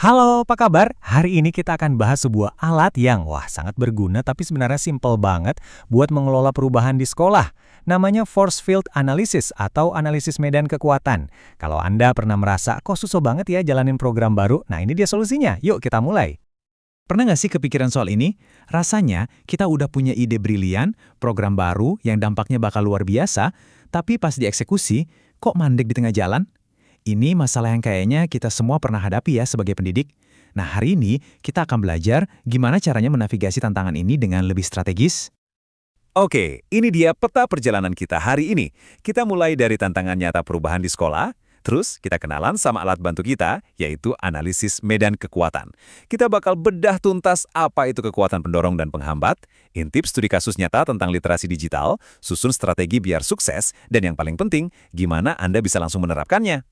Halo, apa kabar? Hari ini kita akan bahas sebuah alat yang sangat berguna tapi sebenarnya simpel banget buat mengelola perubahan di sekolah. Namanya Force Field Analysis atau analisis medan kekuatan. Kalau Anda pernah merasa, kok susah banget ya jalanin program baru? Nah, ini dia solusinya. Yuk kita mulai. Pernah nggak sih kepikiran soal ini? Rasanya kita udah punya ide brilian, program baru yang dampaknya bakal luar biasa, tapi pas dieksekusi, kok mandek di tengah jalan? Ini masalah yang kayaknya kita semua pernah hadapi ya sebagai pendidik. Nah, hari ini kita akan belajar gimana caranya menavigasi tantangan ini dengan lebih strategis. Oke, ini dia peta perjalanan kita hari ini. Kita mulai dari tantangan nyata perubahan di sekolah, terus kita kenalan sama alat bantu kita, yaitu analisis medan kekuatan. Kita bakal bedah tuntas apa itu kekuatan pendorong dan penghambat, intip studi kasus nyata tentang literasi digital, susun strategi biar sukses, dan yang paling penting, gimana Anda bisa langsung menerapkannya.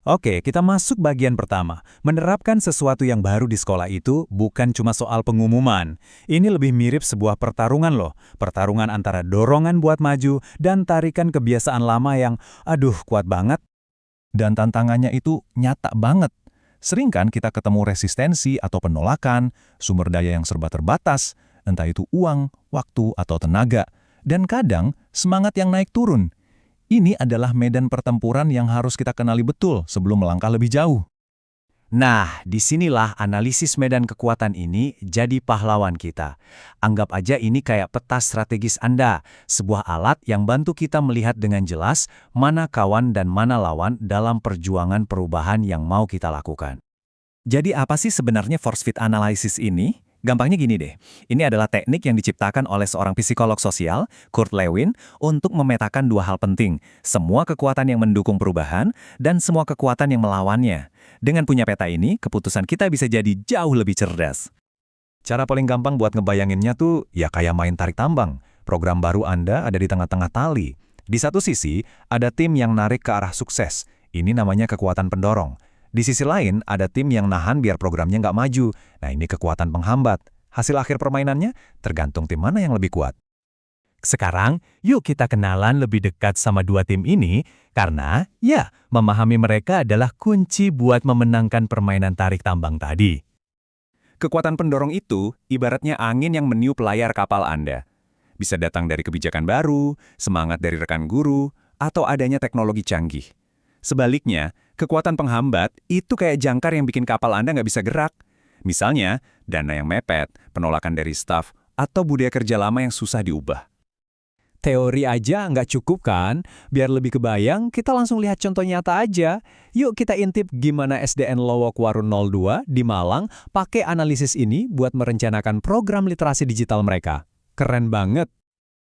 Oke, kita masuk bagian pertama. Menerapkan sesuatu yang baru di sekolah itu bukan cuma soal pengumuman. Ini lebih mirip sebuah pertarungan loh. Pertarungan antara dorongan buat maju dan tarikan kebiasaan lama yang, kuat banget. Dan tantangannya itu nyata banget. Sering kan kita ketemu resistensi atau penolakan, sumber daya yang serba terbatas, entah itu uang, waktu, atau tenaga. Dan kadang semangat yang naik turun. Ini adalah medan pertempuran yang harus kita kenali betul sebelum melangkah lebih jauh. Nah, disinilah analisis medan kekuatan ini jadi pahlawan kita. Anggap aja ini kayak peta strategis Anda, sebuah alat yang bantu kita melihat dengan jelas mana kawan dan mana lawan dalam perjuangan perubahan yang mau kita lakukan. Jadi apa sih sebenarnya force fit analysis ini? Gampangnya gini deh, ini adalah teknik yang diciptakan oleh seorang psikolog sosial, Kurt Lewin, untuk memetakan dua hal penting, semua kekuatan yang mendukung perubahan dan semua kekuatan yang melawannya. Dengan punya peta ini, keputusan kita bisa jadi jauh lebih cerdas. Cara paling gampang buat ngebayanginnya tuh ya kayak main tarik tambang. Program baru Anda ada di tengah-tengah tali. Di satu sisi, ada tim yang narik ke arah sukses. Ini namanya kekuatan pendorong. Di sisi lain, ada tim yang nahan biar programnya nggak maju. Nah, ini kekuatan penghambat. Hasil akhir permainannya tergantung tim mana yang lebih kuat. Sekarang, yuk kita kenalan lebih dekat sama dua tim ini, karena, memahami mereka adalah kunci buat memenangkan permainan tarik tambang tadi. Kekuatan pendorong itu ibaratnya angin yang meniup layar kapal Anda. Bisa datang dari kebijakan baru, semangat dari rekan guru, atau adanya teknologi canggih. Sebaliknya, kekuatan penghambat itu kayak jangkar yang bikin kapal Anda nggak bisa gerak. Misalnya, dana yang mepet, penolakan dari staf, atau budaya kerja lama yang susah diubah. Teori aja nggak cukup kan? Biar lebih kebayang, kita langsung lihat contoh nyata aja. Yuk kita intip gimana SDN Lowok Warun 02 di Malang pakai analisis ini buat merencanakan program literasi digital mereka. Keren banget!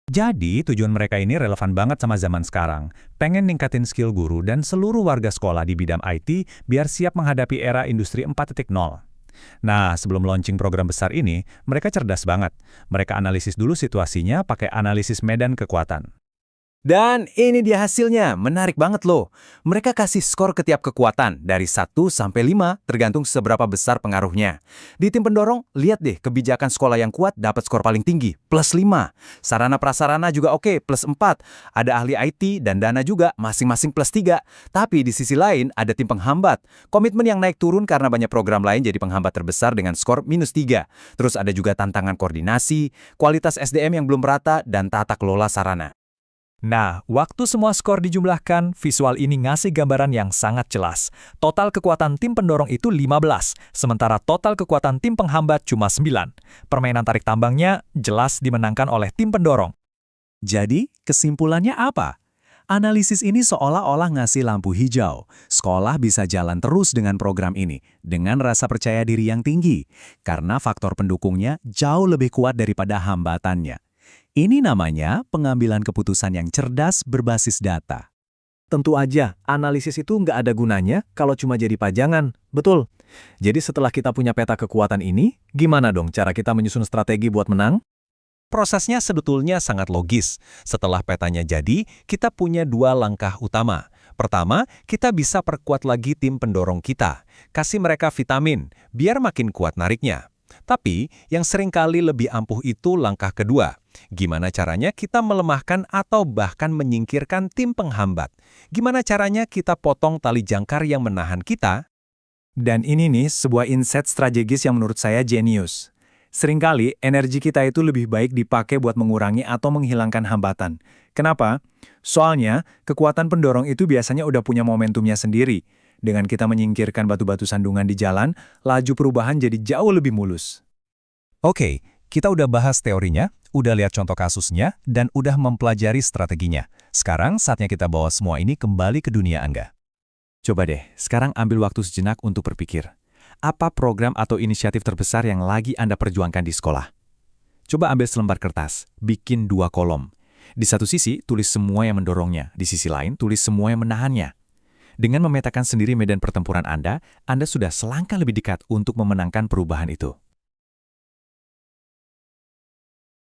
Jadi, tujuan mereka ini relevan banget sama zaman sekarang. Pengen ningkatin skill guru dan seluruh warga sekolah di bidang IT biar siap menghadapi era industri 4.0. Nah, sebelum launching program besar ini, mereka cerdas banget. Mereka analisis dulu situasinya pakai analisis medan kekuatan. Dan ini dia hasilnya, menarik banget loh. Mereka kasih skor ke tiap kekuatan, dari 1 sampai 5, tergantung seberapa besar pengaruhnya. Di tim pendorong, lihat deh kebijakan sekolah yang kuat dapat skor paling tinggi, plus 5. Sarana prasarana juga oke, plus 4. Ada ahli IT dan dana juga, masing-masing plus 3. Tapi di sisi lain, ada tim penghambat. Komitmen yang naik turun karena banyak program lain jadi penghambat terbesar dengan skor minus 3. Terus ada juga tantangan koordinasi, kualitas SDM yang belum merata, dan tata kelola sarana. Nah, waktu semua skor dijumlahkan, visual ini ngasih gambaran yang sangat jelas. Total kekuatan tim pendorong itu 15, sementara total kekuatan tim penghambat cuma 9. Permainan tarik tambangnya jelas dimenangkan oleh tim pendorong. Jadi, kesimpulannya apa? Analisis ini seolah-olah ngasih lampu hijau. Sekolah bisa jalan terus dengan program ini, dengan rasa percaya diri yang tinggi, karena faktor pendukungnya jauh lebih kuat daripada hambatannya. Ini namanya pengambilan keputusan yang cerdas berbasis data. Tentu aja, analisis itu nggak ada gunanya kalau cuma jadi pajangan. Betul. Jadi setelah kita punya peta kekuatan ini, gimana dong cara kita menyusun strategi buat menang? Prosesnya sebetulnya sangat logis. Setelah petanya jadi, kita punya dua langkah utama. Pertama, kita bisa perkuat lagi tim pendorong kita. Kasih mereka vitamin, biar makin kuat nariknya. Tapi, yang seringkali lebih ampuh itu langkah kedua. Gimana caranya kita melemahkan atau bahkan menyingkirkan tim penghambat? Gimana caranya kita potong tali jangkar yang menahan kita? Dan ini nih sebuah insight strategis yang menurut saya jenius. Seringkali energi kita itu lebih baik dipakai buat mengurangi atau menghilangkan hambatan. Kenapa? Soalnya kekuatan pendorong itu biasanya udah punya momentumnya sendiri. Dengan kita menyingkirkan batu-batu sandungan di jalan, laju perubahan jadi jauh lebih mulus. Oke, kita udah bahas teorinya, udah lihat contoh kasusnya, dan udah mempelajari strateginya. Sekarang saatnya kita bawa semua ini kembali ke dunia Angga. Coba deh, sekarang ambil waktu sejenak untuk berpikir. Apa program atau inisiatif terbesar yang lagi Anda perjuangkan di sekolah? Coba ambil selembar kertas, bikin 2 kolom. Di satu sisi, tulis semua yang mendorongnya. Di sisi lain, tulis semua yang menahannya. Dengan memetakan sendiri medan pertempuran Anda sudah selangkah lebih dekat untuk memenangkan perubahan itu.